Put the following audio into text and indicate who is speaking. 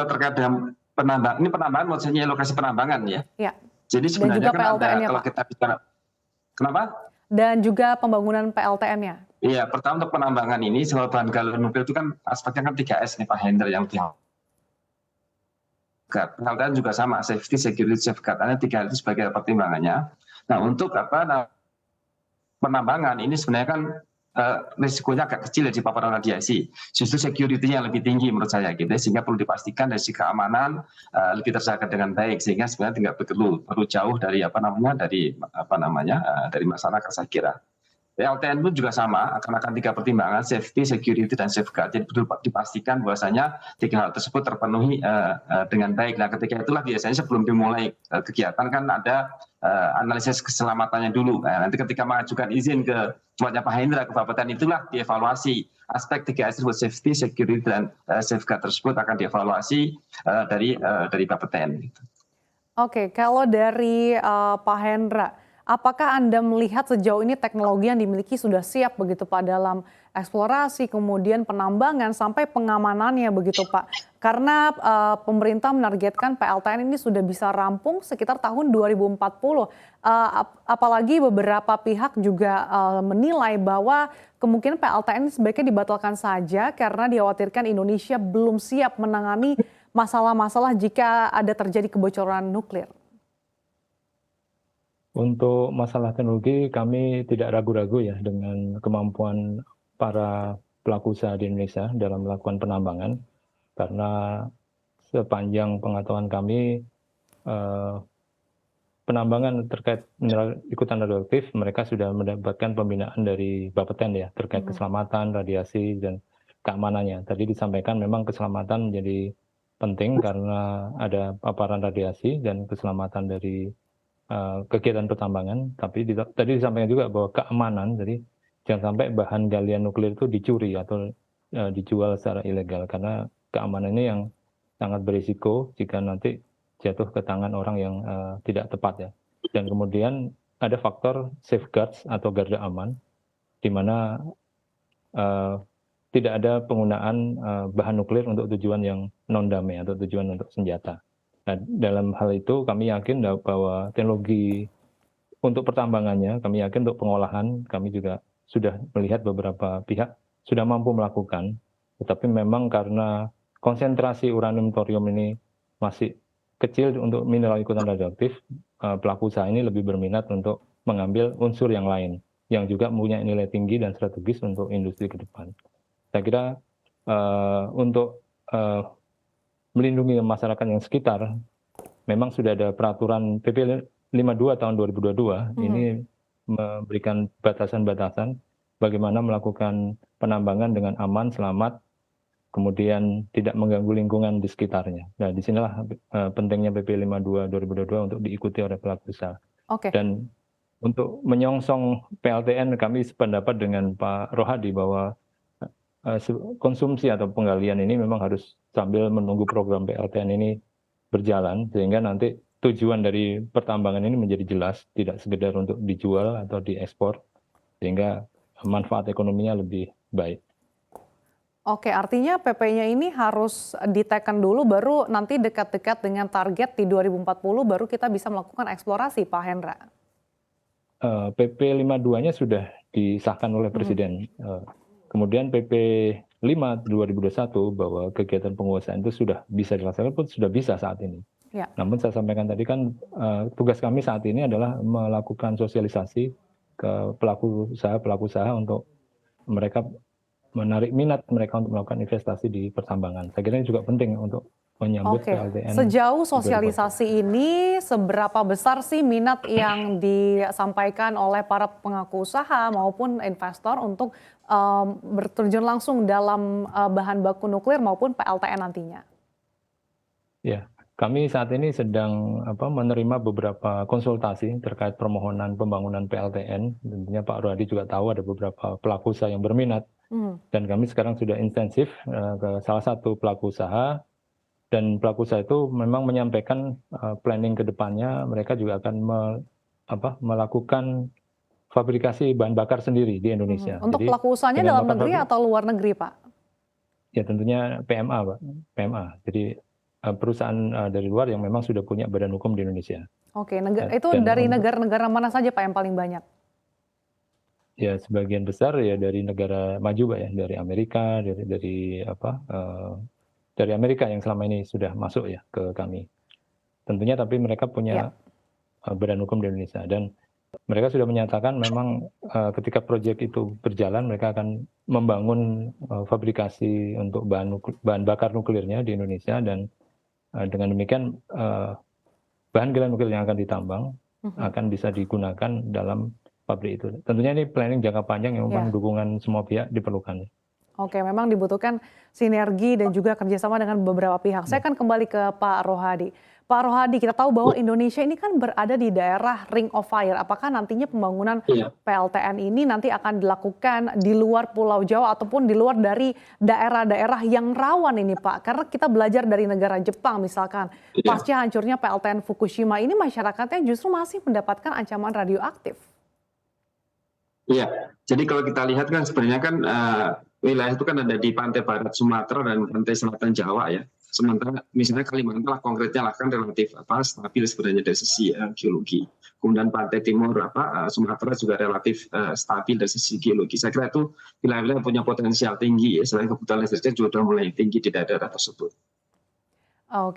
Speaker 1: terkait dengan penambangan maksudnya lokasi penambangan ya.
Speaker 2: Ya.
Speaker 1: Jadi
Speaker 2: Dan
Speaker 1: sebenarnya
Speaker 2: juga
Speaker 1: kan ada
Speaker 2: PLTN-nya,
Speaker 1: kalau
Speaker 2: Pak.
Speaker 1: kita bicara kenapa?
Speaker 2: Dan juga pembangunan PLTN-nya.
Speaker 1: Iya, pertama untuk penambangan ini soal bahan galian nuklir itu kan aspeknya kan 3S nih Pak Hendra yang PLTN juga sama, safety, security, safeguard. Ada 3 hal itu sebagai pertimbangannya. Nah, untuk penambangan ini sebenarnya kan risikonya agak kecil ya di paparan radiasi. Justru security-nya lebih tinggi menurut saya gitu, sehingga perlu dipastikan dari sisi keamanan lebih terjaga dengan baik, sehingga sebenarnya tidak perlu jauh dari dari masyarakat saya kira. PLTN pun juga sama, akan 3 pertimbangan, safety, security, dan safeguard. Jadi betul dipastikan bahwasanya 3 hal tersebut terpenuhi dengan baik. Nah, ketika itulah biasanya sebelum dimulai kegiatan kan ada analisis keselamatannya dulu. Nah, nanti ketika mengajukan izin ke tempatnya Pak Hendra ke Bapeten, itulah dievaluasi aspek 3S tersebut, safety, security, dan safeguard tersebut akan dievaluasi dari Bapeten.
Speaker 2: Oke, kalau dari Pak Hendra, apakah Anda melihat sejauh ini teknologi yang dimiliki sudah siap begitu Pak dalam eksplorasi, kemudian penambangan sampai pengamanannya begitu Pak? Karena pemerintah menargetkan PLTN ini sudah bisa rampung sekitar tahun 2040. Apalagi beberapa pihak juga menilai bahwa kemungkinan PLTN ini sebaiknya dibatalkan saja karena dikhawatirkan Indonesia belum siap menangani masalah-masalah jika ada terjadi kebocoran nuklir.
Speaker 3: Untuk masalah teknologi, kami tidak ragu-ragu ya dengan kemampuan para pelaku usaha di Indonesia dalam melakukan penambangan, karena sepanjang pengetahuan kami, penambangan terkait mineral ikutan radioaktif, mereka sudah mendapatkan pembinaan dari Bapeten ya, terkait keselamatan, radiasi, dan keamanannya. Tadi disampaikan memang keselamatan menjadi penting karena ada paparan radiasi dan keselamatan dari kegiatan pertambangan, tapi tadi disampaikan juga bahwa keamanan, jadi jangan sampai bahan galian nuklir itu dicuri atau dijual secara ilegal, karena keamanan ini yang sangat berisiko jika nanti jatuh ke tangan orang yang tidak tepat ya. Dan kemudian ada faktor safeguards atau garda aman, di mana tidak ada penggunaan bahan nuklir untuk tujuan yang non-damai atau tujuan untuk senjata. Nah, dalam hal itu kami yakin bahwa teknologi untuk pertambangannya, kami yakin untuk pengolahan, kami juga sudah melihat beberapa pihak sudah mampu melakukan, tetapi memang karena konsentrasi uranium thorium ini masih kecil untuk mineral ikutan radioaktif, pelaku usaha ini lebih berminat untuk mengambil unsur yang lain, yang juga punya nilai tinggi dan strategis untuk industri ke depan. Saya kira untuk melindungi masyarakat yang sekitar, memang sudah ada peraturan PP 52 tahun 2022, ini memberikan batasan-batasan bagaimana melakukan penambangan dengan aman, selamat, kemudian tidak mengganggu lingkungan di sekitarnya. Nah, disinilah pentingnya PP 52 2022 untuk diikuti oleh pelaku usaha.
Speaker 2: Oke.
Speaker 3: Dan untuk menyongsong PLTN, kami sependapat dengan Pak Rohadi bahwa konsumsi atau penggalian ini memang harus sambil menunggu program PLTN ini berjalan, sehingga nanti tujuan dari pertambangan ini menjadi jelas, tidak sekedar untuk dijual atau diekspor, sehingga manfaat ekonominya lebih baik.
Speaker 2: Oke, artinya PP-nya ini harus diteken dulu, baru nanti dekat-dekat dengan target di 2040 baru kita bisa melakukan eksplorasi, Pak Hendra.
Speaker 3: PP 52-nya sudah disahkan oleh Presiden. Kemudian PP 5 2021 bahwa kegiatan penguasaan itu sudah bisa dilaksanakan, pun sudah bisa saat ini. Ya. Namun saya sampaikan tadi kan tugas kami saat ini adalah melakukan sosialisasi ke pelaku usaha untuk mereka menarik minat mereka untuk melakukan investasi di pertambangan. Saya kira ini juga penting untuk menyambut PLTN.
Speaker 2: Sejauh sosialisasi ini, seberapa besar sih minat yang disampaikan oleh para pengaku usaha maupun investor untuk berterjun langsung dalam bahan baku nuklir maupun PLTN nantinya?
Speaker 3: Ya, kami saat ini sedang menerima beberapa konsultasi terkait permohonan pembangunan PLTN. Tentunya Pak Rohadi juga tahu ada beberapa pelaku usaha yang berminat. Dan kami sekarang sudah intensif ke salah satu pelaku usaha, dan pelaku usaha itu memang menyampaikan planning ke depannya mereka juga akan melakukan fabrikasi bahan bakar sendiri di Indonesia.
Speaker 2: Untuk
Speaker 3: Jadi,
Speaker 2: pelaku usahanya dalam negeri atau luar negeri, Pak?
Speaker 3: Ya tentunya PMA, Pak. PMA. Jadi perusahaan dari luar yang memang sudah punya badan hukum di Indonesia.
Speaker 2: Oke, itu
Speaker 3: Dan
Speaker 2: dari
Speaker 3: untuk
Speaker 2: negara-negara mana saja Pak yang paling banyak?
Speaker 3: ya sebagian besar ya dari negara maju Pak ya, dari Amerika, dari Amerika yang selama ini sudah masuk ya ke kami. Tentunya tapi mereka
Speaker 2: Ya.
Speaker 3: punya badan hukum di Indonesia dan mereka sudah menyatakan memang ketika proyek itu berjalan mereka akan membangun fabrikasi untuk bahan bakar nuklirnya di Indonesia dan dengan demikian bahan gila nuklir yang akan ditambang akan bisa digunakan dalam pabrik itu. Tentunya ini planning jangka panjang yang memang
Speaker 2: Ya.
Speaker 3: dukungan semua pihak diperlukan.
Speaker 2: Oke, memang dibutuhkan sinergi dan juga kerjasama dengan beberapa pihak. Saya akan kembali ke Pak Rohadi. Pak Rohadi, kita tahu bahwa Indonesia ini kan berada di daerah Ring of Fire. Apakah nantinya pembangunan PLTN ini nanti akan dilakukan di luar Pulau Jawa ataupun di luar dari daerah-daerah yang rawan ini Pak? Karena kita belajar dari negara Jepang misalkan, pasca hancurnya PLTN Fukushima ini masyarakatnya justru masih mendapatkan ancaman radioaktif.
Speaker 1: Iya, jadi kalau kita lihat kan sebenarnya kan wilayah itu kan ada di pantai barat Sumatera dan pantai selatan Jawa ya. Sementara misalnya Kalimantan lah konkretnya lah kan relatif stabil sebenarnya dari sisi geologi. Kemudian pantai timur Sumatera juga relatif stabil dari sisi geologi. Saya kira itu wilayah-wilayah yang punya potensial tinggi ya. Selain kebutuhan listriknya juga sudah mulai tinggi di daerah tersebut.
Speaker 2: Oke.